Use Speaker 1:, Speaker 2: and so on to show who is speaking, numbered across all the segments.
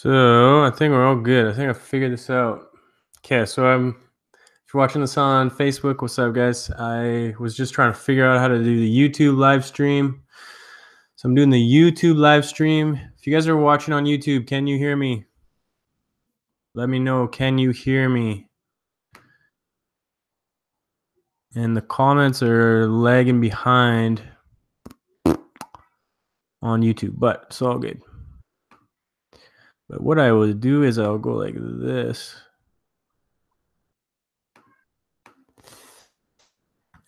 Speaker 1: So I think we're all good. I think I figured this out. Okay, so if you're watching this on Facebook, what's up, guys? I was just trying to figure out how to do the YouTube live stream. So I'm doing the YouTube live stream. If you guys are watching on YouTube, can you hear me? Let me know. Can you hear me? And the comments are lagging behind on YouTube, but it's all good. But what I will do is I'll go like this.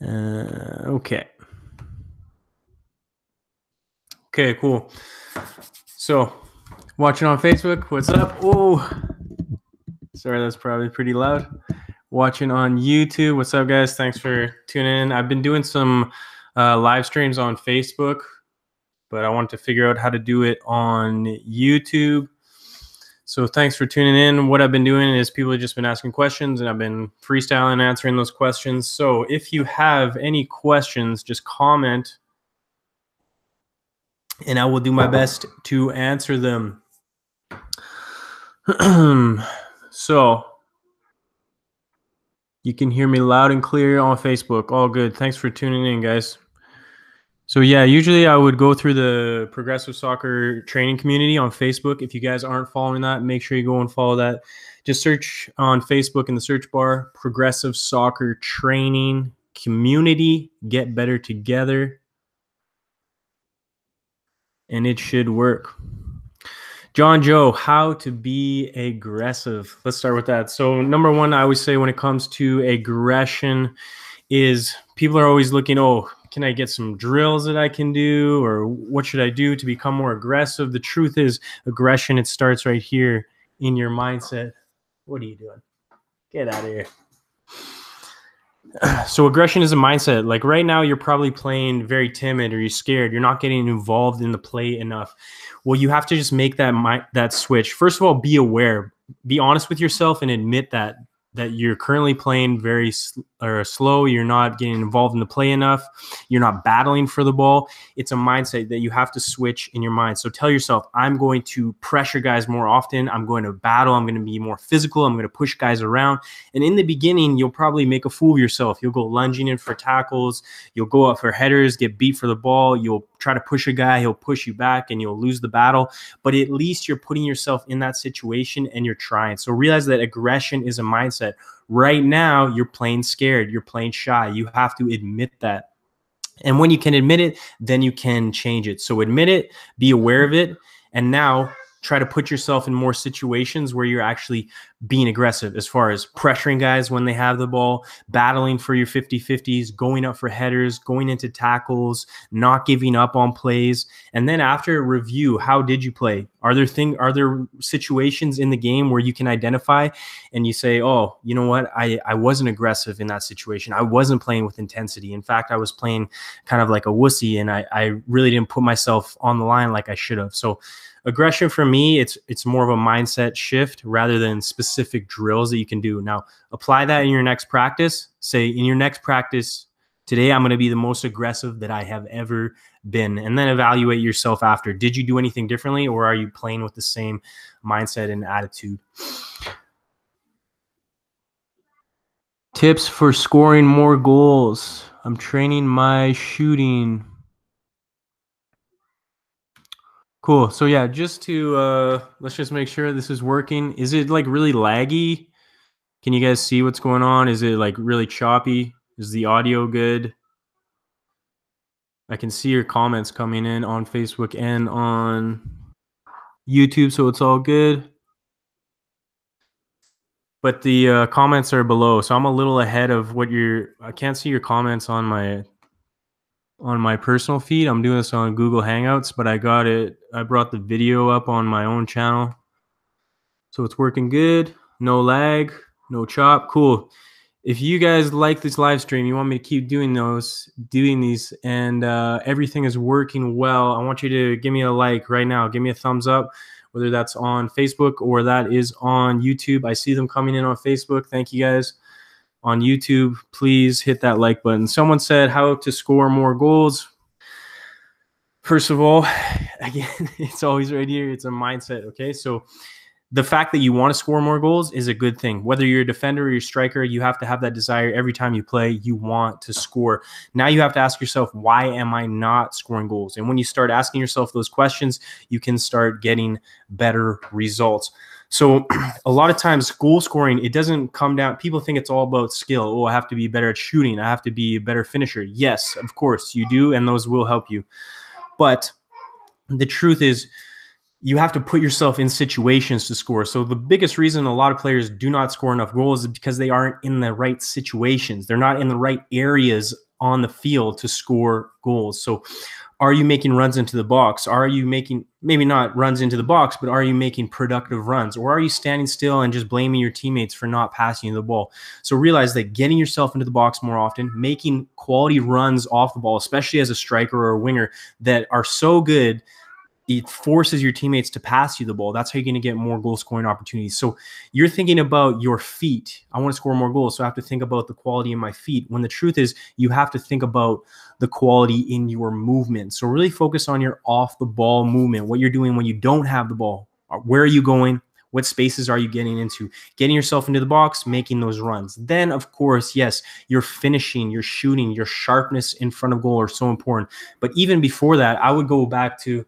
Speaker 1: Okay. Okay, cool. So, watching on Facebook, what's up? Oh, sorry, that's probably pretty loud. Watching on YouTube, what's up, guys? Thanks for tuning in. I've been doing some live streams on Facebook, but I want to figure out how to do it on YouTube. So thanks for tuning in. What I've been doing is people have just been asking questions, and I've been freestyling answering those questions. So if you have any questions, just comment, and I will do my best to answer them. So you can hear me loud and clear on Facebook. All good. Thanks for tuning in, guys. So yeah, usually I would go through the Progressive Soccer Training community on Facebook. If you guys aren't following that, make sure you go and follow that. Just search on Facebook in the search bar, Progressive Soccer Training Community, Get Better Together, and it should work. John Joe, how to be aggressive. Let's start with that. So number one, I always say when it comes to aggression is people are always looking, oh, can I get some drills that I can do? Or what should I do to become more aggressive? The truth is aggression, it starts right here in your mindset. What are you doing? Get out of here. So aggression is a mindset. Like right now, you're probably playing very timid or you're scared. You're not getting involved in the play enough. Well, you have to just make that switch. First of all, be aware. Be honest with yourself and admit that you're currently playing very slow. You're not getting involved in the play enough. You're not battling for the ball. It's a mindset that you have to switch in your mind. So tell yourself, I'm going to pressure guys more often. I'm going to battle. I'm going to be more physical. I'm going to push guys around. And in the beginning, you'll probably make a fool of yourself. You'll go lunging in for tackles. You'll go up for headers, get beat for the ball. You'll try to push a guy. He'll push you back and you'll lose the battle. But at least you're putting yourself in that situation and you're trying. So realize that aggression is a mindset. Right now, you're playing scared. You're playing shy. You have to admit that. And when you can admit it, then you can change it. So admit it, be aware of it, and now try to put yourself in more situations where you're actually being aggressive as far as pressuring guys when they have the ball, battling for your 50-50s, going up for headers, going into tackles, not giving up on plays. And then after review, how did you play? Are there situations in the game where you can identify and you say, oh, you know what? I wasn't aggressive in that situation. I wasn't playing with intensity. In fact, I was playing kind of like a wussy and I really didn't put myself on the line like I should have. So aggression for me, it's more of a mindset shift rather than specific drills that you can do. Now, apply that in your next practice. Say in your next practice, today I'm going to be the most aggressive that I have ever been. And then evaluate yourself after. Did you do anything differently or are you playing with the same mindset and attitude? Tips for scoring more goals. I'm training my shooting. Cool. So yeah, just to let's just make sure this is working. Is it like really laggy? Can you guys see what's going on? Is it like really choppy? Is the audio good? I can see your comments coming in on Facebook and on YouTube, so it's all good. But the comments are below, so I'm a little ahead of what I can't see your comments on my personal feed. I'm doing this on Google Hangouts, but I brought the video up on my own channel. So it's working good. No lag, no chop. Cool. If you guys like this live stream, you want me to keep doing these, and everything is working well, I want you to give me a like right now. Give me a thumbs up, whether that's on Facebook or that is on YouTube. I see them coming in on Facebook. Thank you guys. On YouTube, please hit that like button. Someone said how to score more goals. First of all, again, it's always right here. It's a mindset, okay? So the fact that you want to score more goals is a good thing. Whether you're a defender or you're a striker, you have to have that desire every time you play. You want to score. Now you have to ask yourself, why am I not scoring goals? And when you start asking yourself those questions, you can start getting better results. So a lot of times goal scoring, it doesn't come down. People think it's all about skill. Oh, I have to be better at shooting. I have to be a better finisher. Yes, of course you do. And those will help you. But the truth is, you have to put yourself in situations to score. So the biggest reason a lot of players do not score enough goals is because they aren't in the right situations. They're not in the right areas on the field to score goals. So are you making runs into the box? Are you making, maybe not runs into the box, but are you making productive runs? Or are you standing still and just blaming your teammates for not passing you the ball? So realize that getting yourself into the box more often, making quality runs off the ball, especially as a striker or a winger, that are so good, it forces your teammates to pass you the ball. That's how you're going to get more goal scoring opportunities. So you're thinking about your feet. I want to score more goals, so I have to think about the quality in my feet. When the truth is, you have to think about the quality in your movement. So really focus on your off the ball movement, what you're doing when you don't have the ball. Where are you going? What spaces are you getting into? Getting yourself into the box, making those runs. Then, of course, yes, your finishing, your shooting, your sharpness in front of goal are so important. But even before that, I would go back to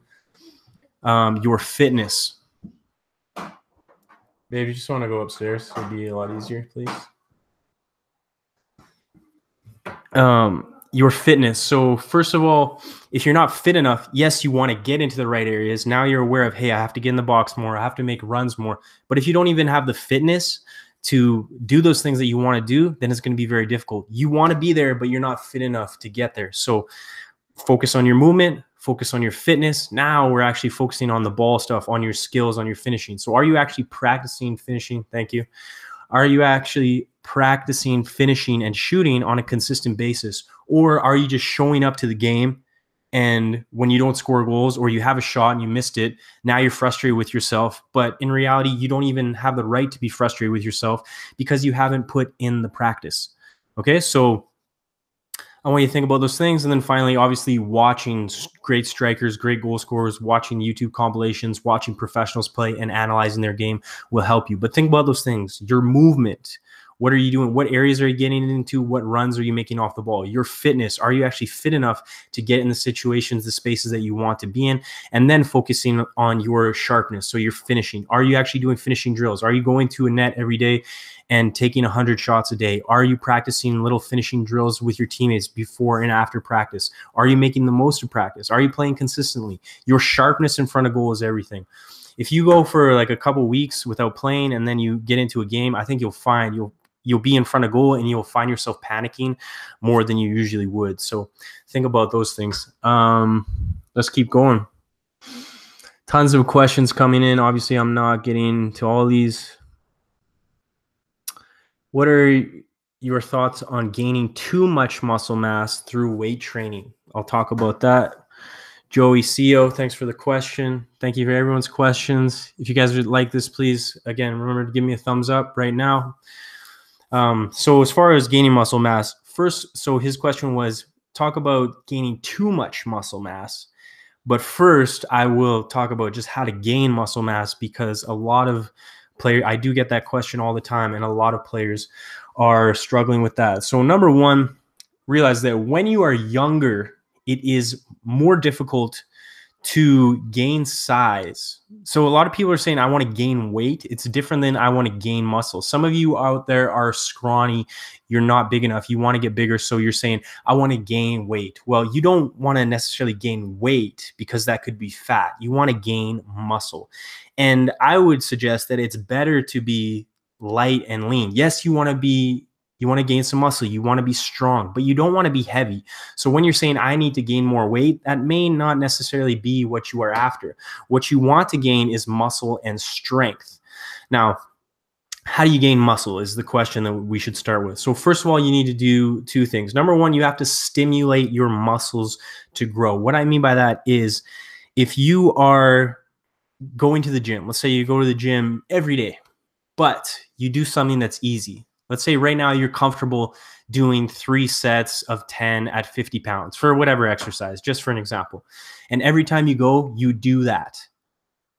Speaker 1: your fitness. Babe, you just want to go upstairs? It'd be a lot easier, please. Your fitness. So first of all, if you're not fit enough, yes, you want to get into the right areas. Now you're aware of, hey, I have to get in the box more. I have to make runs more. But if you don't even have the fitness to do those things that you want to do, then it's going to be very difficult. You want to be there, but you're not fit enough to get there. So focus on your movement, focus on your fitness. Now we're actually focusing on the ball stuff, on your skills, on your finishing. So are you actually practicing finishing? Thank you. Are you actually practicing finishing and shooting on a consistent basis? Or are you just showing up to the game, and when you don't score goals or you have a shot and you missed it, now you're frustrated with yourself? But in reality, you don't even have the right to be frustrated with yourself because you haven't put in the practice. Okay, so I want you to think about those things. And then finally, obviously, watching great strikers, great goal scorers, watching YouTube compilations, watching professionals play and analyzing their game will help you. But think about those things. Your movement. What are you doing? What areas are you getting into? What runs are you making off the ball? Your fitness. Are you actually fit enough to get in the situations, the spaces that you want to be in? And then focusing on your sharpness. So your finishing. Are you actually doing finishing drills? Are you going to a net every day and taking 100 shots a day? Are you practicing little finishing drills with your teammates before and after practice? Are you making the most of practice? Are you playing consistently? Your sharpness in front of goal is everything. If you go for like a couple weeks without playing and then you get into a game, I think you'll find you'll be in front of goal and you'll find yourself panicking more than you usually would. So think about those things. Let's keep going. Tons of questions coming in. Obviously, I'm not getting to all these. What are your thoughts on gaining too much muscle mass through weight training? I'll talk about that. Joey CEO, thanks for the question. Thank you for everyone's questions. If you guys would like this, please, again, remember to give me a thumbs up right now. So as far as gaining muscle mass, first, so his question was, talk about gaining too much muscle mass. But first, I will talk about just how to gain muscle mass, because a lot of players, I do get that question all the time, and a lot of players are struggling with that. So number one, realize that when you are younger, it is more difficult to gain size. So a lot of people are saying, I want to gain weight. It's different than I want to gain muscle. Some of you out there are scrawny. You're not big enough. You want to get bigger. So you're saying, I want to gain weight. Well, you don't want to necessarily gain weight because that could be fat. You want to gain muscle. And I would suggest that it's better to be light and lean. Yes, you want to gain some muscle. You want to be strong, but you don't want to be heavy. So when you're saying, I need to gain more weight, that may not necessarily be what you are after. What you want to gain is muscle and strength. Now, how do you gain muscle is the question that we should start with. So first of all, you need to do two things. Number one, you have to stimulate your muscles to grow. What I mean by that is, if you are going to the gym, let's say you go to the gym every day, but you do something that's easy. Let's say right now you're comfortable doing 3 sets of 10 at 50 pounds for whatever exercise, just for an example. And every time you go, you do that.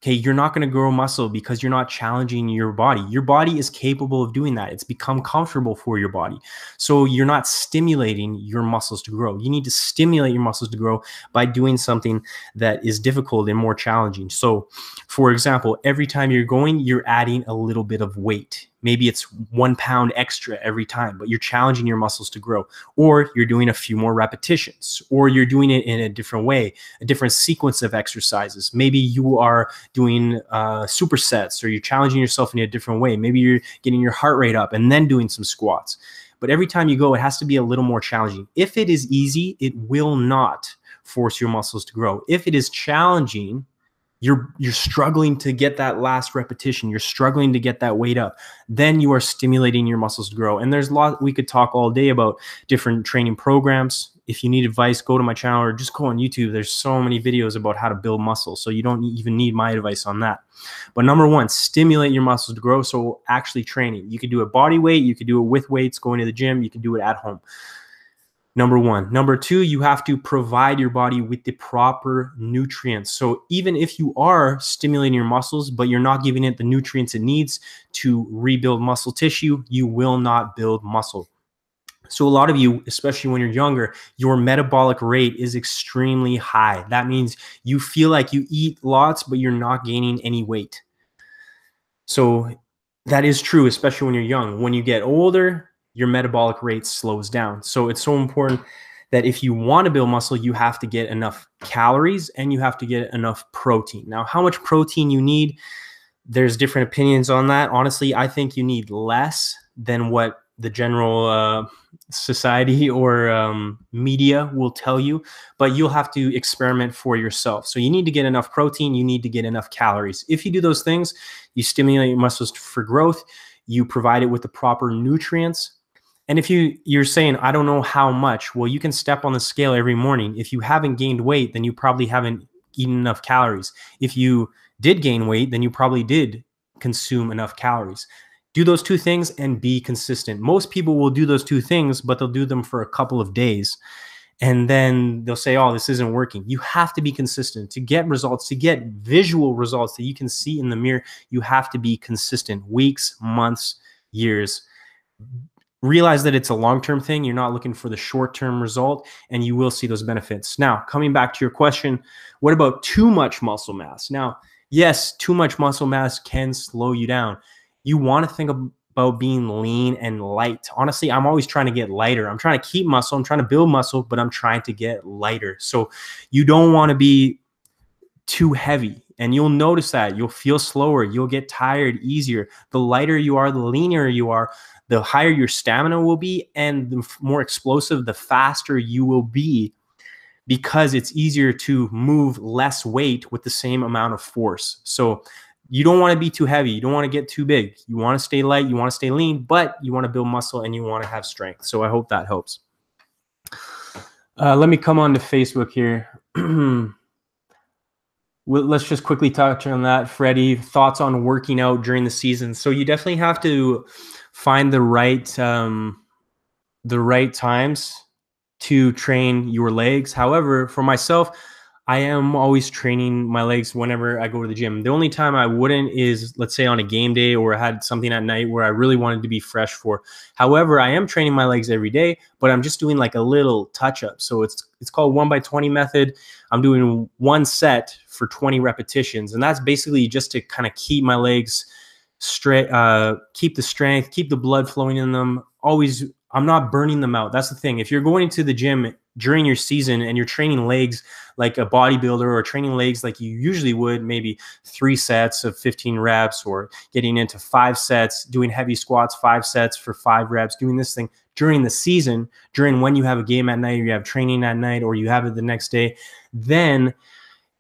Speaker 1: Okay, you're not going to grow muscle because you're not challenging your body. Your body is capable of doing that. It's become comfortable for your body. So you're not stimulating your muscles to grow. You need to stimulate your muscles to grow by doing something that is difficult and more challenging. So, for example, every time you're going, you're adding a little bit of weight. Maybe it's 1 pound extra every time, but you're challenging your muscles to grow. Or you're doing a few more repetitions, or you're doing it in a different way, a different sequence of exercises. Maybe you are doing supersets, or you're challenging yourself in a different way. Maybe you're getting your heart rate up and then doing some squats. But every time you go, it has to be a little more challenging. If it is easy, it will not force your muscles to grow. If it is challenging, you're struggling to get that last repetition, you're struggling to get that weight up, then you are stimulating your muscles to grow. And there's a lot, we could talk all day about different training programs. If you need advice, go to my channel or just go on YouTube. There's so many videos about how to build muscle, so you don't even need my advice on that. But number one, stimulate your muscles to grow. So actually training, you could do it body weight, you could do it with weights, going to the gym, you can do it at home. Number one. Number two, you have to provide your body with the proper nutrients. So even if you are stimulating your muscles, but you're not giving it the nutrients it needs to rebuild muscle tissue, you will not build muscle. So a lot of you, especially when you're younger, your metabolic rate is extremely high. That means you feel like you eat lots, but you're not gaining any weight. So that is true, especially when you're young. When you get older, your metabolic rate slows down. So it's so important that if you want to build muscle, you have to get enough calories and you have to get enough protein. Now, how much protein you need, there's different opinions on that. Honestly, I think you need less than what the general society or media will tell you, but you'll have to experiment for yourself. So you need to get enough protein, you need to get enough calories. If you do those things, you stimulate your muscles for growth, you provide it with the proper nutrients. And if you're saying, I don't know how much, well, you can step on the scale every morning. If you haven't gained weight, then you probably haven't eaten enough calories. If you did gain weight, then you probably did consume enough calories. Do those two things and be consistent. Most people will do those two things, but they'll do them for a couple of days. And then they'll say, oh, this isn't working. You have to be consistent to get results, to get visual results that you can see in the mirror. You have to be consistent, weeks, months, years. Realize that it's a long-term thing. You're not looking for the short-term result, and you will see those benefits. Now, coming back to your question, what about too much muscle mass? Now, yes, too much muscle mass can slow you down. You want to think about being lean and light. Honestly, I'm always trying to get lighter. I'm trying to keep muscle. I'm trying to build muscle, but I'm trying to get lighter. So you don't want to be too heavy. And you'll notice that. You'll feel slower. You'll get tired easier. The lighter you are, the leaner you are, the higher your stamina will be, and the more explosive, the faster you will be, because it's easier to move less weight with the same amount of force. So you don't want to be too heavy. You don't want to get too big. You want to stay light. You want to stay lean, but you want to build muscle and you want to have strength. So I hope that helps. Let me come on to Facebook here. Let's just quickly touch on that. Freddie, thoughts on working out during the season. So you definitely have to find the right times to train your legs. However, for myself, I am always training my legs whenever I go to the gym. The only time I wouldn't is, let's say, on a game day or I had something at night where I really wanted to be fresh for. However, I am training my legs every day, but I'm just doing like a little touch-up. So it's called 1x20 method. I'm doing one set for 20 repetitions. And that's basically just to kind of keep my legs straight, keep the strength, keep the blood flowing in them. Always, I'm not burning them out. That's the thing. If you're going to the gym during your season and you're training legs like a bodybuilder, or training legs like you usually would, maybe 3 sets of 15 reps, or getting into 5 sets, doing heavy squats, 5 sets for 5 reps, doing this thing during the season, during when you have a game at night, or you have training at night, or you have it the next day, then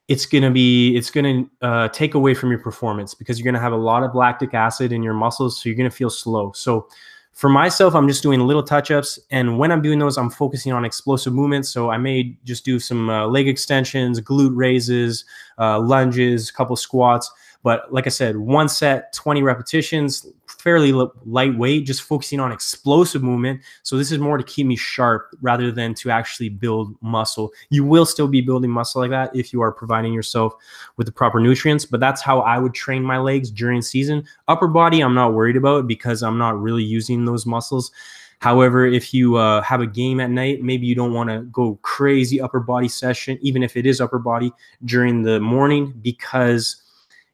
Speaker 1: it's going to take away from your performance, because you're going to have a lot of lactic acid in your muscles. So you're going to feel slow. So for myself, I'm just doing little touch-ups. And when I'm doing those, I'm focusing on explosive movements. So I may just do some leg extensions, glute raises, lunges, a couple squats. But like I said, one set, 20 repetitions, fairly lightweight, just focusing on explosive movement. So this is more to keep me sharp rather than to actually build muscle. You will still be building muscle like that if you are providing yourself with the proper nutrients, but that's how I would train my legs during season. Upper body, I'm not worried about because I'm not really using those muscles. However, if you have a game at night, maybe you don't want to go crazy upper body session, even if it is upper body during the morning, because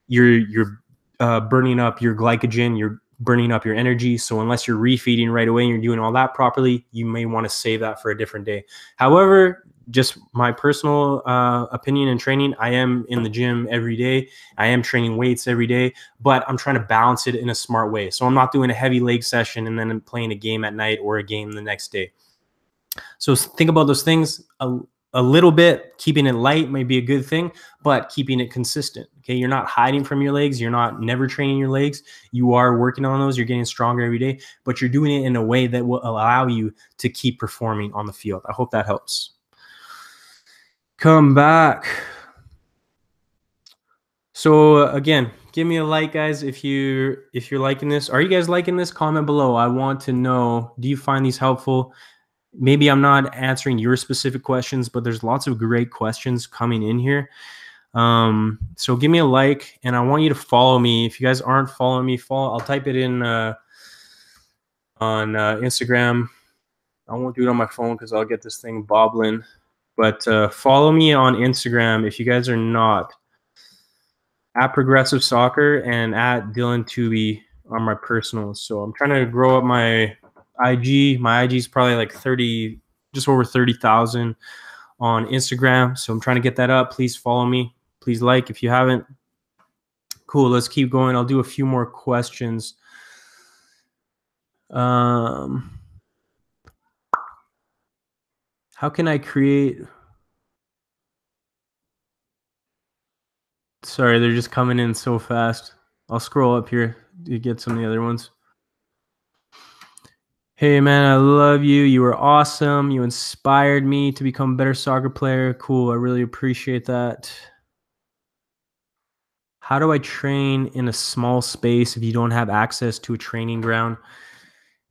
Speaker 1: you're burning up your glycogen, you're burning up your energy. So unless you're refeeding right away and you're doing all that properly, you may want to save that for a different day. However, just my personal opinion and training, I am in the gym every day. I am training weights every day, but I'm trying to balance it in a smart way. So I'm not doing a heavy leg session and then playing a game at night or a game the next day. So think about those things a little bit. Keeping it light may be a good thing, but keeping it consistent. Okay, you're not hiding from your legs. You're not never training your legs. You are working on those. You're getting stronger every day, but you're doing it in a way that will allow you to keep performing on the field. I hope that helps. Come back. So again, give me a like, guys, if you're liking this. Are you guys liking this? Comment below. I want to know, do you find these helpful? Maybe I'm not answering your specific questions, but there's lots of great questions coming in here. So give me a like, and I want you to follow me. If you guys aren't following me, I'll type it in on Instagram. I won't do it on my phone because I'll get this thing bobbling. But follow me on Instagram if you guys are not. At Progressive Soccer and at Dylan Tooby are my personals. So I'm trying to grow up my IG. My IG is probably like 30, just over 30,000 on Instagram. So I'm trying to get that up. Please follow me. Please like if you haven't. Cool. Let's keep going. I'll do a few more questions. How can I create? Sorry, they're just coming in so fast. I'll scroll up here to get some of the other ones. Hey, man, I love you. You were awesome. You inspired me to become a better soccer player. Cool. I really appreciate that. How do I train in a small space if you don't have access to a training ground?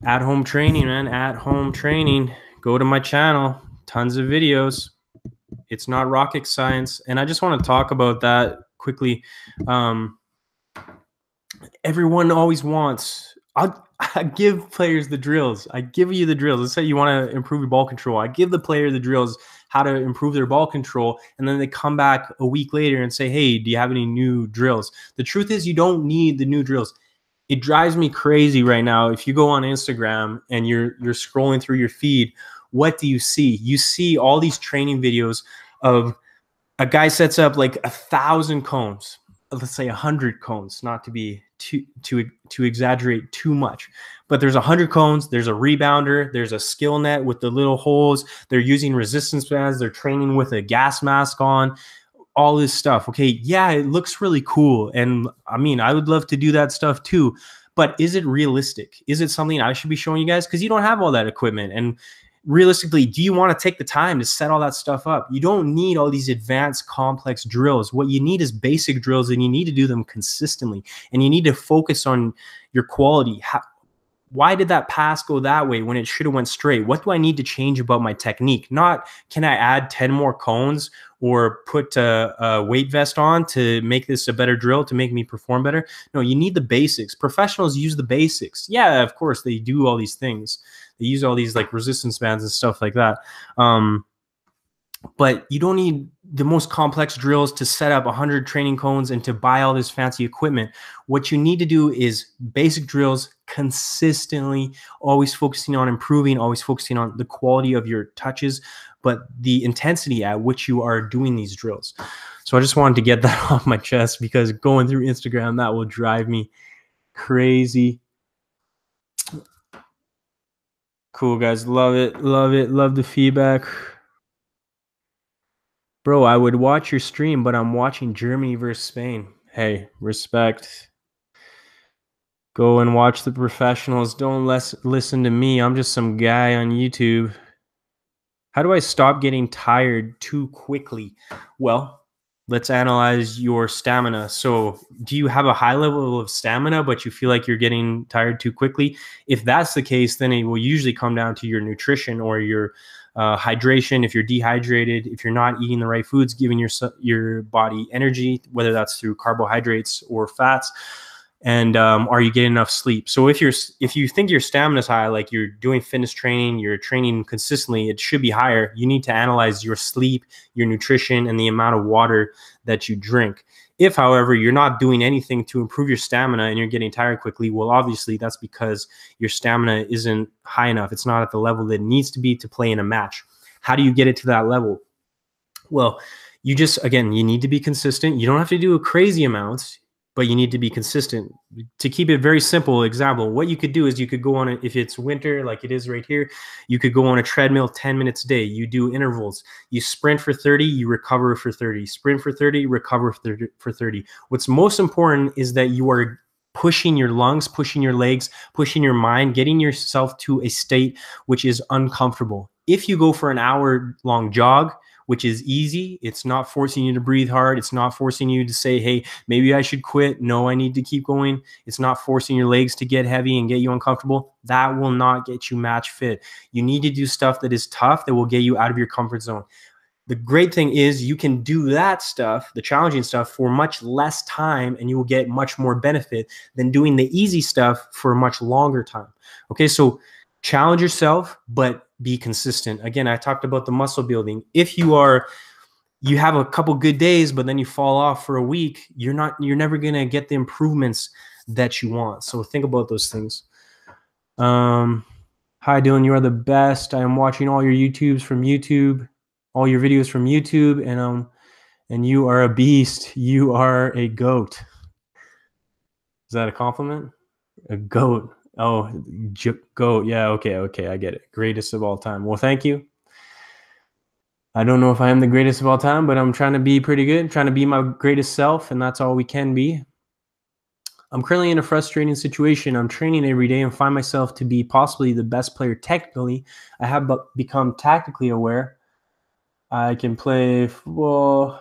Speaker 1: At-home training, man. At-home training. Go to my channel. Tons of videos. It's not rocket science. And I just want to talk about that quickly. Everyone always wants... I give players the drills. I give you the drills. Let's say you want to improve your ball control. I give the player the drills, how to improve their ball control. And then they come back a week later and say, hey, do you have any new drills? The truth is you don't need the new drills. It drives me crazy right now. If you go on Instagram and you're scrolling through your feed, what do you see? You see all these training videos of a guy sets up like 1,000 cones. Let's say 100 cones, not to be to exaggerate too much, but there's 100 cones. There's a rebounder. There's a skill net with the little holes. They're using resistance bands. They're training with a gas mask on. All this stuff. Okay, yeah, it looks really cool, and I mean, I would love to do that stuff too. But is it realistic? Is it something I should be showing you guys? Because you don't have all that equipment, and realistically, do you want to take the time to set all that stuff up? You don't need all these advanced complex drills. What you need is basic drills, and you need to do them consistently, and you need to focus on your quality. Why did that pass go that way when it should have went straight? What do I need to change about my technique? Not, can I add 10 more cones or put a weight vest on to make this a better drill, to make me perform better? No, you need the basics. Professionals use the basics. Yeah, of course, they do all these things. They use all these like resistance bands and stuff like that. But you don't need the most complex drills to set up 100 training cones and to buy all this fancy equipment. What you need to do is basic drills consistently, always focusing on improving, always focusing on the quality of your touches, but the intensity at which you are doing these drills. So I just wanted to get that off my chest, because going through Instagram, that will drive me crazy. Cool, guys. Love it. Love it. Love the feedback. Bro, I would watch your stream, but I'm watching Germany versus Spain. Hey, respect. Go and watch the professionals. Don't listen to me. I'm just some guy on YouTube. How do I stop getting tired too quickly? Well, let's analyze your stamina. So do you have a high level of stamina, but you feel like you're getting tired too quickly? If that's the case, then it will usually come down to your nutrition or your hydration. If you're dehydrated, if you're not eating the right foods, giving your body energy, whether that's through carbohydrates or fats, and are you getting enough sleep? So if you think your stamina is high, like you're doing fitness training, you're training consistently, it should be higher. You need to analyze your sleep, your nutrition, and the amount of water that you drink. If, however, you're not doing anything to improve your stamina and you're getting tired quickly, well, obviously that's because your stamina isn't high enough. It's not at the level that it needs to be to play in a match. How do you get it to that level? Well, you just, again, you need to be consistent. You don't have to do a crazy amounts, but you need to be consistent. To keep it very simple, example, what you could do is you could go on it, if it's winter like it is right here, you could go on a treadmill 10 minutes a day. You do intervals. You sprint for 30, you recover for 30. Sprint for 30, recover for 30. What's most important is that you are pushing your lungs, pushing your legs, pushing your mind, getting yourself to a state which is uncomfortable. If you go for an hour-long jog, which is easy, it's not forcing you to breathe hard. It's not forcing you to say, hey, maybe I should quit. No, I need to keep going. It's not forcing your legs to get heavy and get you uncomfortable. That will not get you match fit. You need to do stuff that is tough, that will get you out of your comfort zone. The great thing is you can do that stuff, the challenging stuff, for much less time, and you will get much more benefit than doing the easy stuff for a much longer time. Okay, so challenge yourself, but be consistent. Again, I talked about the muscle building. If you have a couple good days, but then you fall off for a week, you're never going to get the improvements that you want. So think about those things. Hi, Dylan, you are the best. I am watching all your YouTubes from YouTube, all your videos from YouTube, and you are a beast. You are a goat. Is that a compliment? A goat. Oh, goat. Yeah, okay, I get it. Greatest of all time. Well, thank you. I don't know if I am the greatest of all time, but I'm trying to be pretty good. I'm trying to be my greatest self, and that's all we can be. I'm currently in a frustrating situation. I'm training every day and find myself to be possibly the best player technically. I have become tactically aware. I can play football.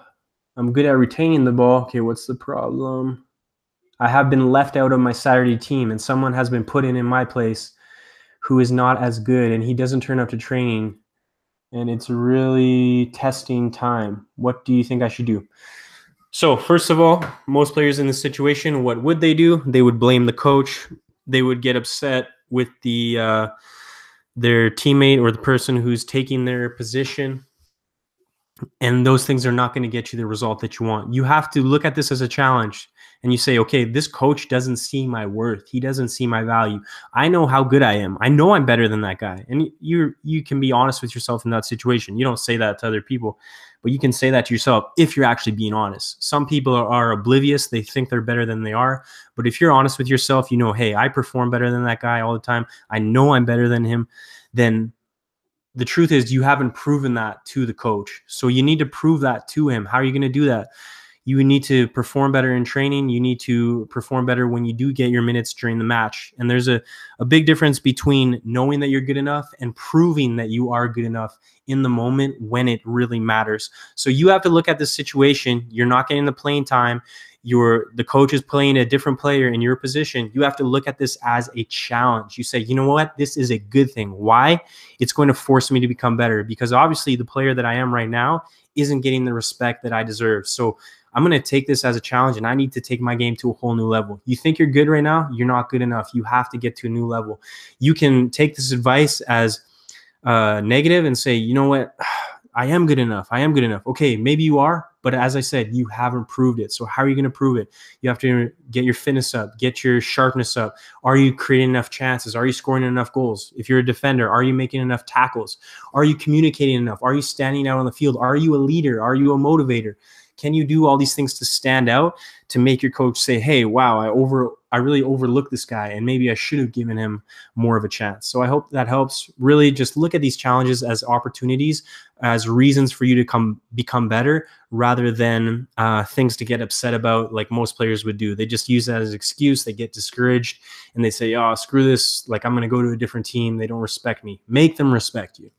Speaker 1: I'm good at retaining the ball. Okay, what's the problem? I have been left out of my Saturday team, and someone has been put in my place who is not as good, and he doesn't turn up to training, and it's really testing time. What do you think I should do? So first of all, most players in this situation, what would they do? They would blame the coach. They would get upset with their teammate or the person who's taking their position. And those things are not going to get you the result that you want. You have to look at this as a challenge, and you say, okay, this coach doesn't see my worth. He doesn't see my value. I know how good I am. I know I'm better than that guy. And you can be honest with yourself in that situation. You don't say that to other people, but you can say that to yourself if you're actually being honest. Some people are oblivious. They think they're better than they are. But if you're honest with yourself, you know, hey, I perform better than that guy all the time. I know I'm better than him. Then the truth is you haven't proven that to the coach. So you need to prove that to him. How are you going to do that? You need to perform better in training. You need to perform better when you do get your minutes during the match. And there's a big difference between knowing that you're good enough and proving that you are good enough in the moment when it really matters. So you have to look at this situation. You're not getting the playing time. The coach is playing a different player in your position. You have to look at this as a challenge. You say, you know what? This is a good thing. Why? It's going to force me to become better, because obviously the player that I am right now isn't getting the respect that I deserve. So I'm going to take this as a challenge, and I need to take my game to a whole new level. You think you're good right now? You're not good enough. You have to get to a new level. You can take this advice as negative and say, you know what? I am good enough. I am good enough. Okay, maybe you are, but as I said, you haven't proved it. So how are you going to prove it? You have to get your fitness up, get your sharpness up. Are you creating enough chances? Are you scoring enough goals? If you're a defender, are you making enough tackles? Are you communicating enough? Are you standing out on the field? Are you a leader? Are you a motivator? Can you do all these things to stand out, to make your coach say, hey, wow, I really overlooked this guy, and maybe I should have given him more of a chance. So I hope that helps. Really just look at these challenges as opportunities, as reasons for you to become better, rather than things to get upset about like most players would do. They just use that as an excuse. They get discouraged and they say, oh, screw this. Like, I'm going to go to a different team. They don't respect me. Make them respect you.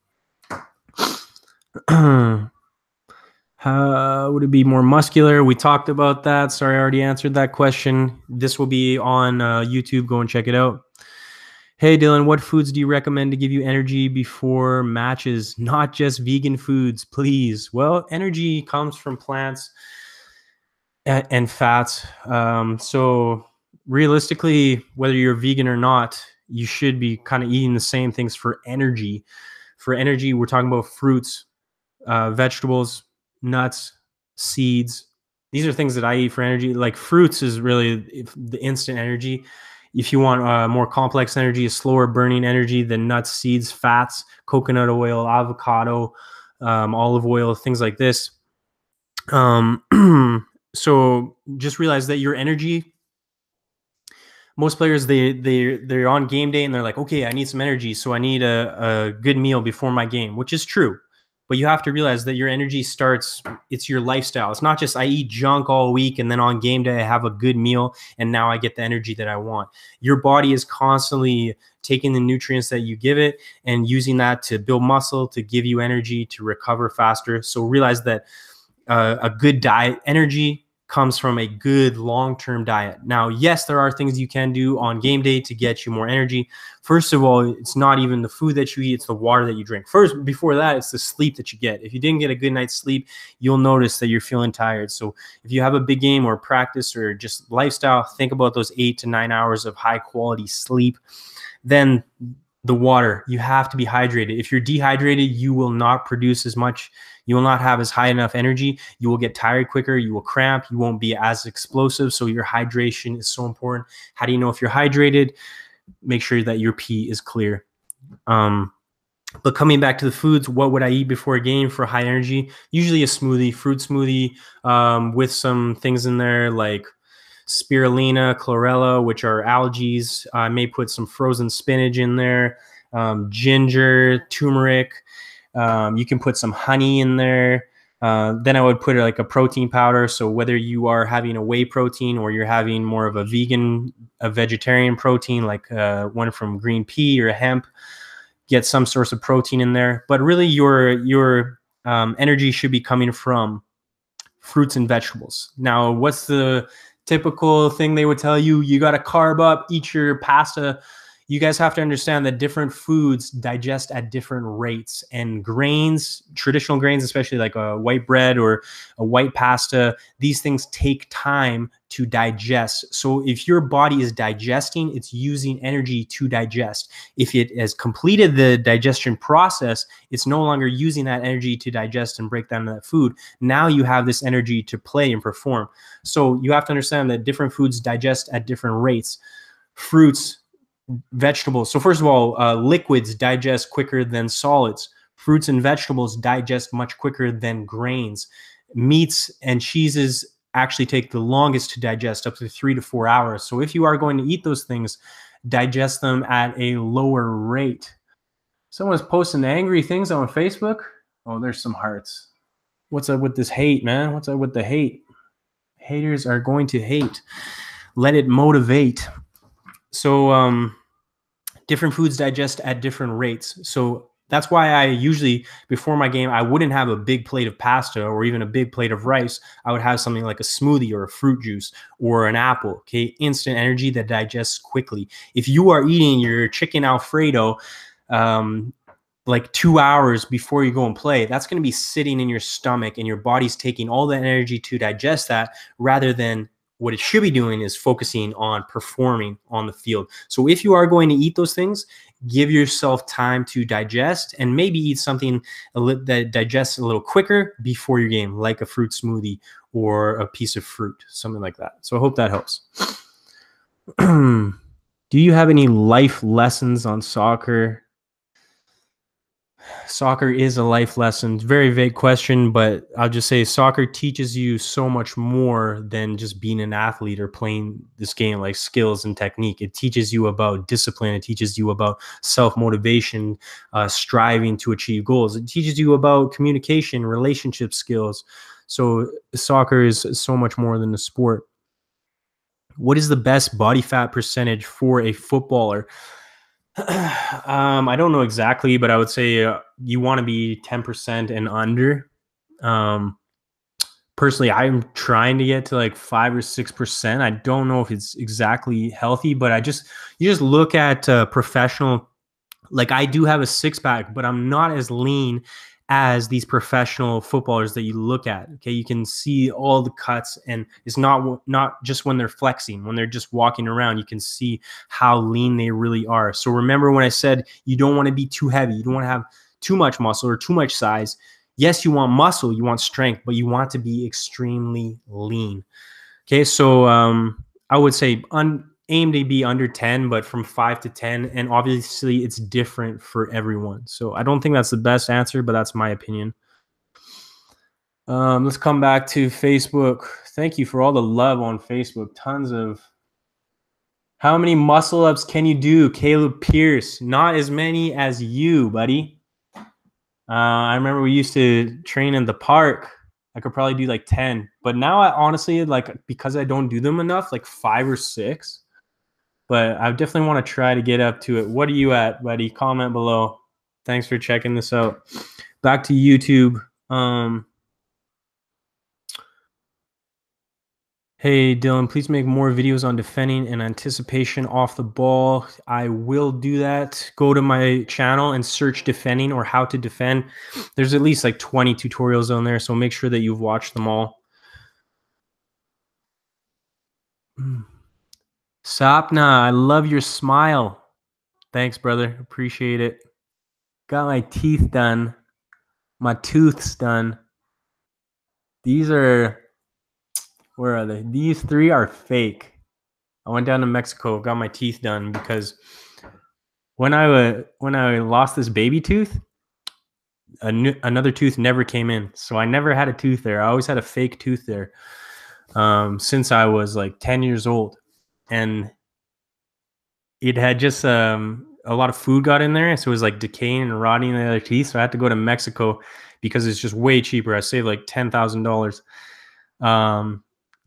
Speaker 1: Would it be more muscular? We talked about that. Sorry, I already answered that question. This will be on YouTube. Go and check it out. Hey, Dylan, what foods do you recommend to give you energy before matches? Not just vegan foods, please. Well, energy comes from plants and fats. So realistically, whether you're vegan or not, you should be kind of eating the same things for energy. For energy, we're talking about fruits, vegetables, nuts, seeds. These are things that I eat for energy. Like fruits is really the instant energy. If you want more complex energy, a slower burning energy, then nuts, seeds, fats, coconut oil, avocado, olive oil, things like this. So just realize that your energy, most players, they're on game day and they're like, okay, I need some energy, so I need a good meal before my game, which is true. But you have to realize that your energy starts, it's your lifestyle. It's not just I eat junk all week and then on game day I have a good meal and now I get the energy that I want. Your body is constantly taking the nutrients that you give it and using that to build muscle, to give you energy, to recover faster. So realize that a good diet, energy comes from a good long-term diet. Now, yes, there are things you can do on game day to get you more energy. First of all, it's not even the food that you eat, it's the water that you drink. First, before that, it's the sleep that you get. If you didn't get a good night's sleep, you'll notice that you're feeling tired. So if you have a big game or practice or just lifestyle, think about those 8 to 9 hours of high quality sleep. Then the water, you have to be hydrated. If you're dehydrated, you will not produce as much. You will not have as high enough energy. You will get tired quicker. You will cramp. You won't be as explosive. So your hydration is so important. How do you know if you're hydrated? Make sure that your pee is clear. But coming back to the foods, what would I eat before a game for high energy? Usually a smoothie, fruit smoothie, with some things in there like spirulina, chlorella, which are algae. I may put some frozen spinach in there, ginger, turmeric. You can put some honey in there. Then I would put like a protein powder. So whether you are having a whey protein or you're having more of a vegetarian protein, like one from green pea or hemp, get some source of protein in there. But really your energy should be coming from fruits and vegetables. Now, what's the typical thing they would tell you? You got to carb up, eat your pasta. You guys have to understand that different foods digest at different rates, and grains, traditional grains, especially like a white bread or a white pasta, these things take time to digest. So if your body is digesting, it's using energy to digest. If it has completed the digestion process, it's no longer using that energy to digest and break down that food. Now you have this energy to play and perform. So you have to understand that different foods digest at different rates. Fruits, vegetables. So first of all, liquids digest quicker than solids. Fruits and vegetables digest much quicker than grains. Meats and cheeses actually take the longest to digest, up to 3 to 4 hours. So if you are going to eat those things, digest them at a lower rate. Someone's posting angry things on Facebook. Oh, there's some hearts. What's up with this hate, man? What's up with the hate? Haters are going to hate. Let it motivate. So different foods digest at different rates. So that's why I usually, before my game, I wouldn't have a big plate of pasta or even a big plate of rice. I would have something like a smoothie or a fruit juice or an apple, okay? Instant energy that digests quickly. If you are eating your chicken Alfredo like 2 hours before you go and play, that's going to be sitting in your stomach and your body's taking all that energy to digest that, rather than what it should be doing is focusing on performing on the field. So if you are going to eat those things, give yourself time to digest, and maybe eat something that digests a little quicker before your game, like a fruit smoothie or a piece of fruit, something like that. So I hope that helps. Do you have any life lessons on soccer? Soccer is a life lesson. Very vague question, but I'll just say soccer teaches you so much more than just being an athlete or playing this game, like skills and technique. It teaches you about discipline. It teaches you about self-motivation, striving to achieve goals. It teaches you about communication, relationship skills. So soccer is so much more than a sport. What is the best body fat percentage for a footballer? I don't know exactly, but I would say you want to be 10% and under. personally, I'm trying to get to like 5 or 6%. I don't know if it's exactly healthy, but you just look at professional. Like I do have a six pack, but I'm not as lean as these professional footballers that you look at. Okay, you can see all the cuts, and it's not just when they're flexing, when they're just walking around. You can see how lean they really are. So remember when I said you don't want to be too heavy, you don't want to have too much muscle or too much size. Yes, you want muscle, you want strength, but you want to be extremely lean. Okay, so I would say aim to be under 10, but from 5 to 10. And obviously, it's different for everyone. So I don't think that's the best answer, but that's my opinion. Let's come back to Facebook. Thank you for all the love on Facebook. Tons of. How many muscle ups can you do, Caleb Pierce? Not as many as you, buddy. I remember we used to train in the park. I could probably do like 10, but now I honestly, like, because I don't do them enough, like 5 or 6. But I definitely want to try to get up to it. What are you at, buddy? Comment below. Thanks for checking this out. Back to YouTube. Hey, Dylan, please make more videos on defending and anticipation off the ball. I will do that. Go to my channel and search defending or how to defend. There's at least like 20 tutorials on there, so make sure that you've watched them all. Sapna, I love your smile. Thanks, brother. Appreciate it. Got my teeth done. My tooth's done. These are... Where are they? These 3 are fake. I went down to Mexico, got my teeth done because when I lost this baby tooth, another tooth never came in. So I never had a tooth there. I always had a fake tooth there since I was like 10 years old. And it had just a lot of food got in there. So it was like decaying and rotting the other teeth. So I had to go to Mexico because it's just way cheaper. I saved like $10,000.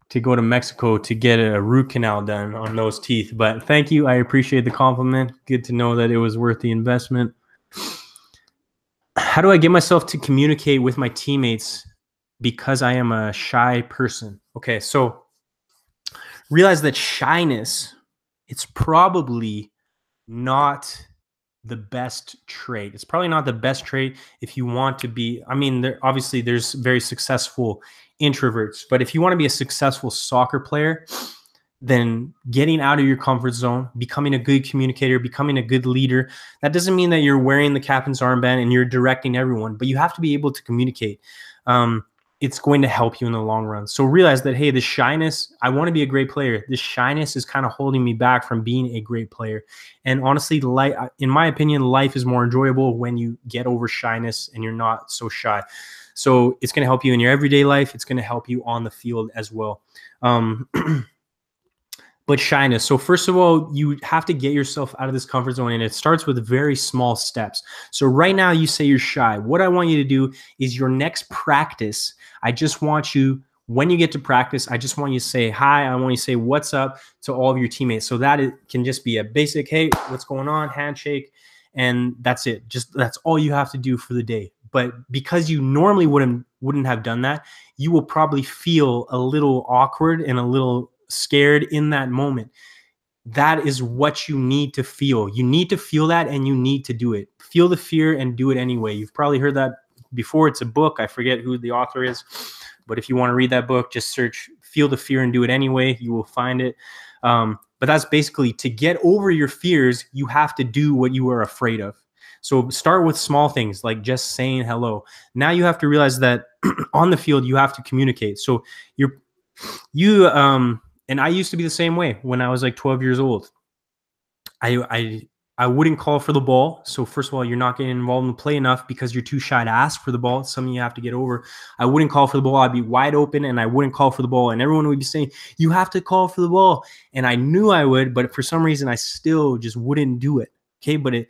Speaker 1: To go to Mexico to get a root canal done on those teeth. But thank you. I appreciate the compliment. Good to know that it was worth the investment. How do I get myself to communicate with my teammates because I am a shy person? Okay, so realize that shyness, it's probably not the best trait. It's probably not the best trait if you want to be, I mean, obviously there's very successful introverts, but if you want to be a successful soccer player, then getting out of your comfort zone, becoming a good communicator, becoming a good leader, that doesn't mean that you're wearing the captain's armband and you're directing everyone, but you have to be able to communicate. It's going to help you in the long run. So realize that, hey, the shyness, I want to be a great player. This shyness is kind of holding me back from being a great player. And honestly, in my opinion, life is more enjoyable when you get over shyness and you're not so shy. So it's going to help you in your everyday life. It's going to help you on the field as well. But shyness. So first of all, you have to get yourself out of this comfort zone, and it starts with very small steps. So right now you say you're shy. What I want you to do is your next practice, I just want you, when you get to practice, I just want you to say hi. I want you to say what's up to all of your teammates. So that it can just be a basic, hey, what's going on, handshake, and that's it. That's all you have to do for the day. But because you normally wouldn't have done that, you will probably feel a little awkward and a little scared in that moment. That is what you need to feel. You need to feel that, and you need to do it. Feel the fear and do it anyway. You've probably heard that before. It's a book. I forget who the author is, but if you want to read that book, just search Feel the Fear and Do It Anyway. You will find it. But that's basically, to get over your fears, you have to do what you are afraid of. So start with small things like just saying hello. Now you have to realize that on the field, you have to communicate. So and I used to be the same way when I was like 12 years old. I wouldn't call for the ball. So first of all, you're not getting involved in the play enough because you're too shy to ask for the ball. It's something you have to get over. I wouldn't call for the ball. I'd be wide open and I wouldn't call for the ball. And everyone would be saying, you have to call for the ball. And I knew I would, but for some reason I still just wouldn't do it. Okay. But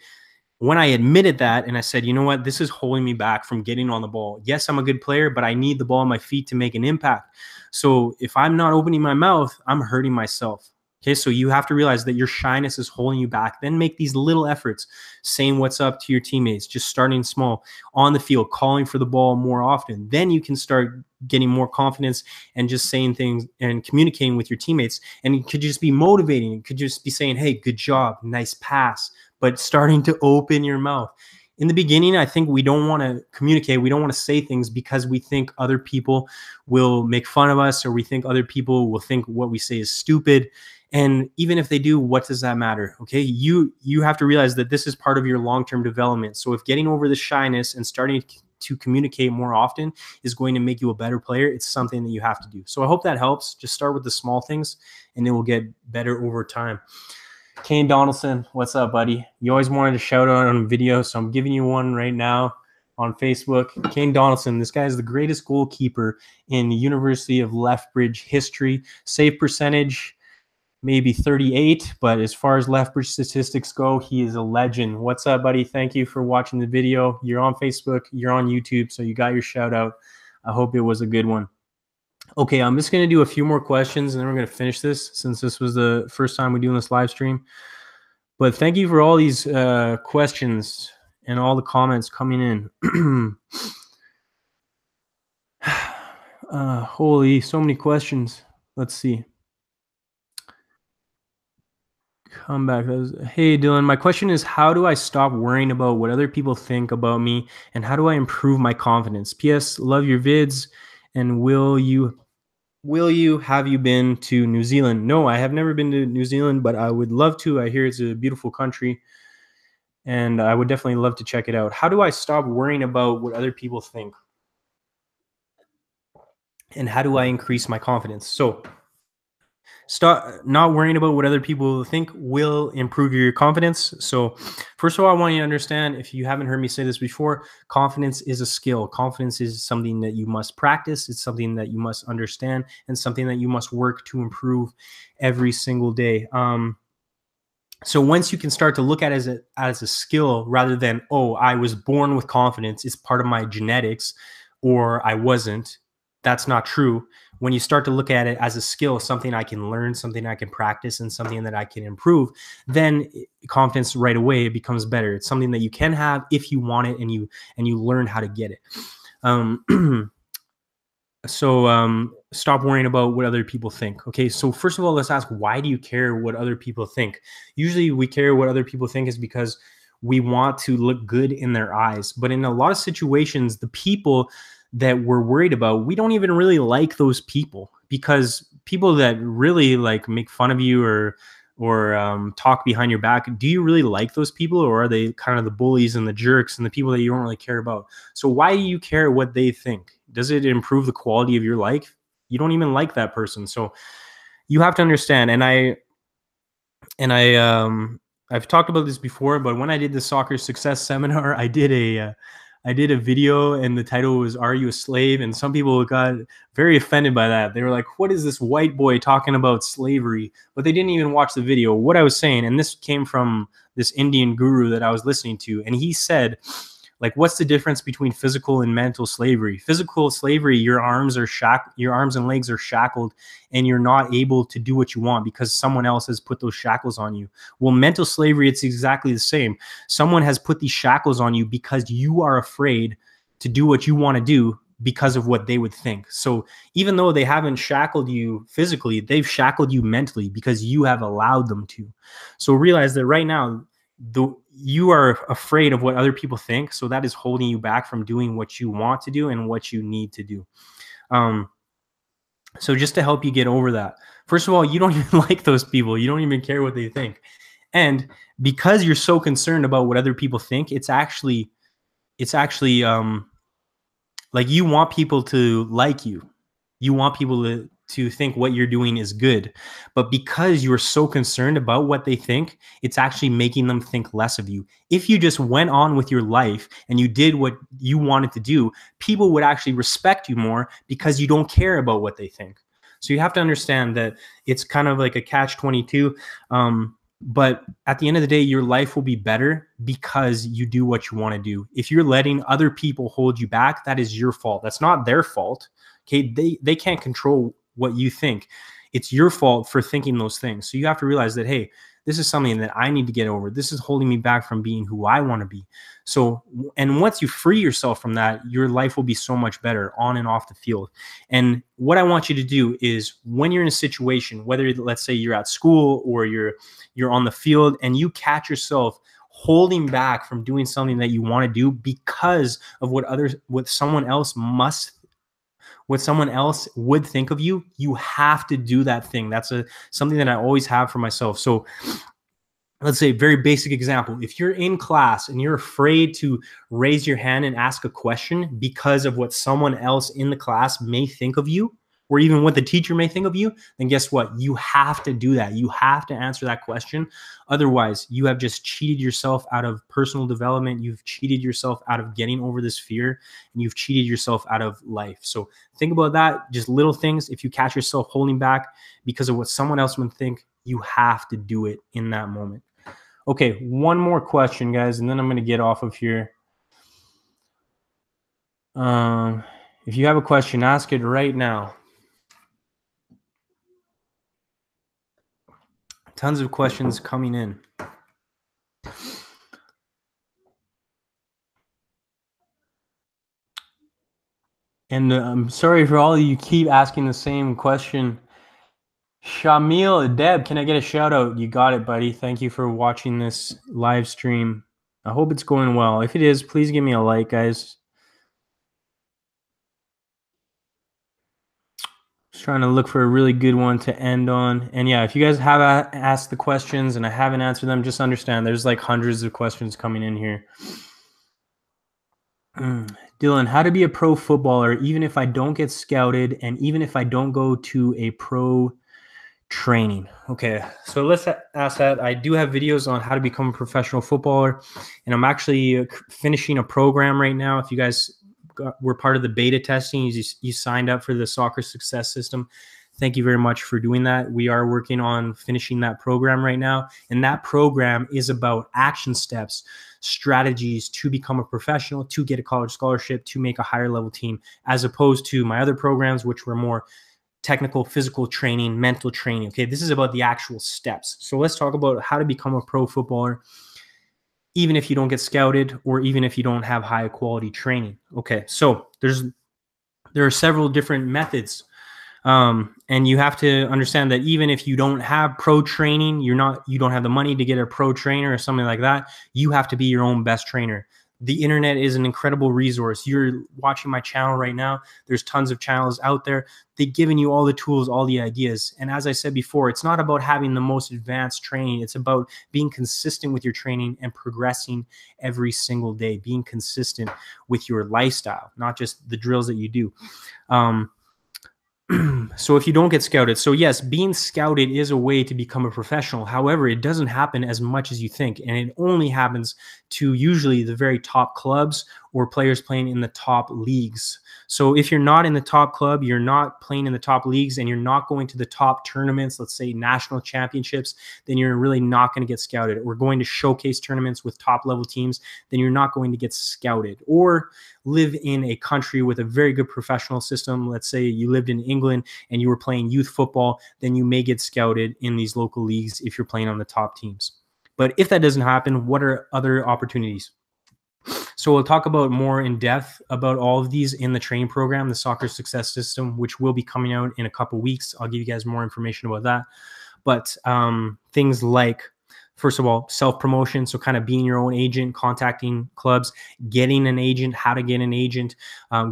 Speaker 1: when I admitted that and I said, you know what, this is holding me back from getting on the ball. Yes, I'm a good player, but I need the ball on my feet to make an impact. So if I'm not opening my mouth, I'm hurting myself. Okay, so you have to realize that your shyness is holding you back. Then make these little efforts, saying what's up to your teammates, just starting small on the field, calling for the ball more often. Then you can start getting more confidence and just saying things and communicating with your teammates. And it could just be motivating. It could just be saying, hey, good job, nice pass, but starting to open your mouth. In the beginning, I think we don't want to communicate. We don't want to say things because we think other people will make fun of us, or we think other people will think what we say is stupid. And even if they do, what does that matter? Okay, you have to realize that this is part of your long-term development. So if getting over the shyness and starting to communicate more often is going to make you a better player, it's something that you have to do. So I hope that helps. Just start with the small things, and it will get better over time. Kane Donaldson, what's up, buddy? You always wanted a shout out on a video, so I'm giving you one right now on Facebook. Kane Donaldson, this guy is the greatest goalkeeper in University of Lethbridge history. Save percentage, maybe 38, but as far as Lethbridge statistics go, he is a legend. What's up, buddy? Thank you for watching the video. You're on Facebook, you're on YouTube, so you got your shout out. I hope it was a good one. Okay, I'm just going to do a few more questions, and then we're going to finish this, since this was the first time we're doing this live stream. But thank you for all these questions and all the comments coming in. Holy, so many questions. Let's see. Come back. Hey, Dylan, my question is, how do I stop worrying about what other people think about me, and how do I improve my confidence? P.S. Love your vids, and will you have you been to New Zealand? No, I have never been to New Zealand, but I would love to. I hear it's a beautiful country, and I would definitely love to check it out. How do I stop worrying about what other people think? And how do I increase my confidence? So start not worrying about what other people think will improve your confidence. So first of all, I want you to understand, if you haven't heard me say this before, confidence is a skill. Confidence is something that you must practice. It's something that you must understand, and something that you must work to improve every single day. So once you can start to look at it as a skill, rather than, oh, I was born with confidence, it's part of my genetics, or I wasn't. That's not true. When you start to look at it as a skill, something I can learn, something I can practice, and something that I can improve, then confidence right away becomes better. It's something that you can have if you want it, and you learn how to get it. Stop worrying about what other people think. Okay, so first of all, let's ask, why do you care what other people think? Usually we care what other people think is because we want to look good in their eyes. But in a lot of situations, the people that we're worried about, we don't even really like those people, because people that really like make fun of you or talk behind your back, do you really like those people, or are they kind of the bullies and the jerks and the people that you don't really care about? So why do you care what they think? Does it improve the quality of your life? You don't even like that person. So you have to understand, I've talked about this before, but when I did the soccer success seminar, I did a video, and the title was, "Are You a Slave?" And some people got very offended by that. They were like, what is this white boy talking about slavery? But they didn't even watch the video. What I was saying, and this came from this Indian guru that I was listening to, and he said, like, what's the difference between physical and mental slavery? Physical slavery, your arms and legs are shackled, and you're not able to do what you want because someone else has put those shackles on you. Well, mental slavery, it's exactly the same. Someone has put these shackles on you because you are afraid to do what you want to do because of what they would think. So even though they haven't shackled you physically, they've shackled you mentally because you have allowed them to. So realize that right now, you are afraid of what other people think, so that is holding you back from doing what you want to do and what you need to do. So just to help you get over that, first of all, you don't even like those people. You don't even care what they think. And because you're so concerned about what other people think, it's actually like, you want people to like you. You want people to think what you're doing is good. But because you're so concerned about what they think, it's actually making them think less of you. If you just went on with your life and you did what you wanted to do, people would actually respect you more because you don't care about what they think. So you have to understand that it's kind of like a catch-22. But at the end of the day, your life will be better because you do what you want to do. If you're letting other people hold you back, that is your fault. That's not their fault. Okay, they can't control what you think. it's your fault for thinking those things. So you have to realize that, hey, this is something that I need to get over. This is holding me back from being who I want to be. So, and once you free yourself from that, your life will be so much better on and off the field. And what I want you to do is, when you're in a situation, whether let's say you're at school or you're on the field, and you catch yourself holding back from doing something that you want to do because of what someone else would think of you, you have to do that thing. That's something that I always have for myself. So let's say, very basic example. If you're in class and you're afraid to raise your hand and ask a question because of what someone else in the class may think of you, or even what the teacher may think of you, then guess what? You have to do that. You have to answer that question. Otherwise, you have just cheated yourself out of personal development. You've cheated yourself out of getting over this fear, and you've cheated yourself out of life. So think about that. Just little things. If you catch yourself holding back because of what someone else would think, you have to do it in that moment. Okay, one more question, guys, and then I'm going to get off of here. If you have a question, ask it right now. Tons of questions coming in. And I'm sorry for all of you keep asking the same question. Shamil Deb, can I get a shout out? You got it, buddy. Thank you for watching this live stream. I hope it's going well. If it is, please give me a like, guys. Just trying to look for a really good one to end on. And yeah, if you guys have asked the questions and I haven't answered them, just understand there's like hundreds of questions coming in here. Dylan, how to be a pro footballer even if I don't get scouted and even if I don't go to a pro training? Okay, so let's ask that. I do have videos on how to become a professional footballer, and I'm actually finishing a program right now. If you guys were part of the beta testing, you signed up for the Soccer Success System, thank you very much for doing that. We are working on finishing that program right now, and that program is about action steps, strategies to become a professional, to get a college scholarship, to make a higher level team, as opposed to my other programs, which were more technical, physical training, mental training. Okay, this is about the actual steps. So let's talk about how to become a pro footballer, even if you don't get scouted or even if you don't have high quality training. Okay, so there are several different methods. And you have to understand that even if you don't have pro training, you don't have the money to get a pro trainer or something like that, you have to be your own best trainer. The internet is an incredible resource. You're watching my channel right now. There's tons of channels out there. They've given you all the tools, all the ideas. And as I said before, it's not about having the most advanced training. It's about being consistent with your training and progressing every single day, being consistent with your lifestyle, not just the drills that you do. So if you don't get scouted, so yes, being scouted is a way to become a professional. However, it doesn't happen as much as you think. And it only happens to usually the very top clubs or players playing in the top leagues. So if you're not in the top club, you're not playing in the top leagues, and you're not going to the top tournaments, let's say national championships, then you're really not going to get scouted. Or going to showcase tournaments with top level teams, then you're not going to get scouted. Or live in a country with a very good professional system. Let's say you lived in England and you were playing youth football, then you may get scouted in these local leagues if you're playing on the top teams. But if that doesn't happen, what are other opportunities? So we'll talk about more in depth about all of these in the training program, the Soccer Success System, which will be coming out in a couple weeks. I'll give you guys more information about that. But things like, first of all, self-promotion, so kind of being your own agent, contacting clubs, getting an agent, how to get an agent,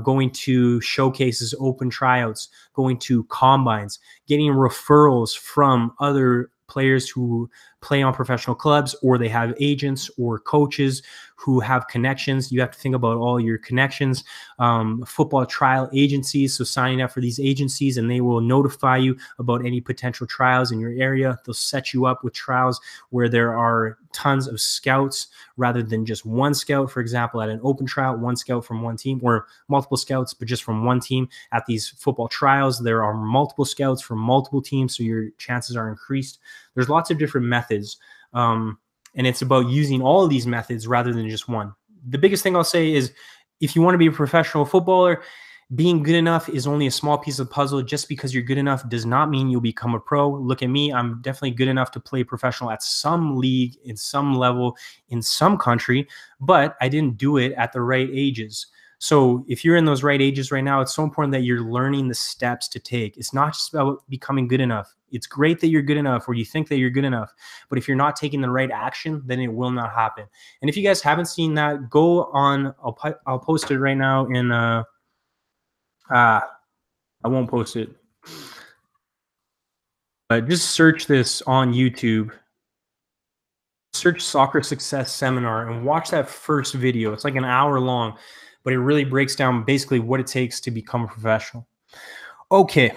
Speaker 1: going to showcases, open tryouts, going to combines, getting referrals from other players who play on professional clubs, or they have agents or coaches who have connections. You have to think about all your connections. Football trial agencies, so signing up for these agencies, and they will notify you about any potential trials in your area. They'll set you up with trials where there are tons of scouts rather than just one scout. For example, at an open trial, one scout from one team, or multiple scouts, but just from one team. At these football trials, there are multiple scouts from multiple teams, so your chances are increased. There's lots of different methods, and it's about using all of these methods rather than just one. The biggest thing I'll say is, if you want to be a professional footballer, Being good enough is only a small piece of the puzzle. Just because you're good enough does not mean you'll become a pro. Look at me. I'm definitely good enough to play professional at some league, in some level, in some country, but I didn't do it at the right ages. So if you're in those right ages right now, it's so important that you're learning the steps to take. It's not just about becoming good enough. It's great that you're good enough or you think that you're good enough, but if you're not taking the right action, then it will not happen. And if you guys haven't seen that, go on. I'll post it right now in I won't post it, but just search this on YouTube. Search Soccer Success Seminar and watch that first video. It's like an hour long, but it really breaks down basically what it takes to become a professional. Okay.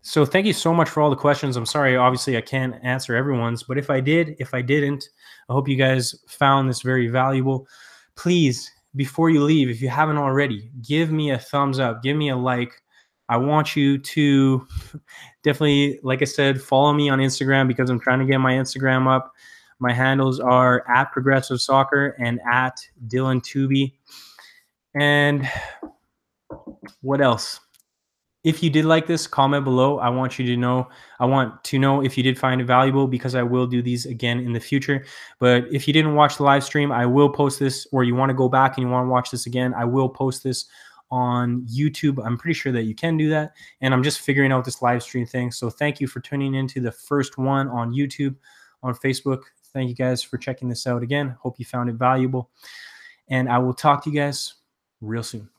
Speaker 1: So thank you so much for all the questions. I'm sorry, obviously I can't answer everyone's, but if I didn't, I hope you guys found this very valuable. Please, before you leave, if you haven't already, give me a thumbs up, give me a like. I want you to definitely, like I said, follow me on Instagram because I'm trying to get my Instagram up. My handles are @ProgressiveSoccer and @DylanTooby. And what else? If you did like this, comment below. I want to know if you did find it valuable because I will do these again in the future. But if you didn't watch the live stream, I will post this, or you want to go back and you want to watch this again, I will post this on YouTube. I'm pretty sure that you can do that. And I'm just figuring out this live stream thing. So thank you for tuning into the first one on YouTube. On Facebook, thank you guys for checking this out again. Hope you found it valuable. And I will talk to you guys real soon.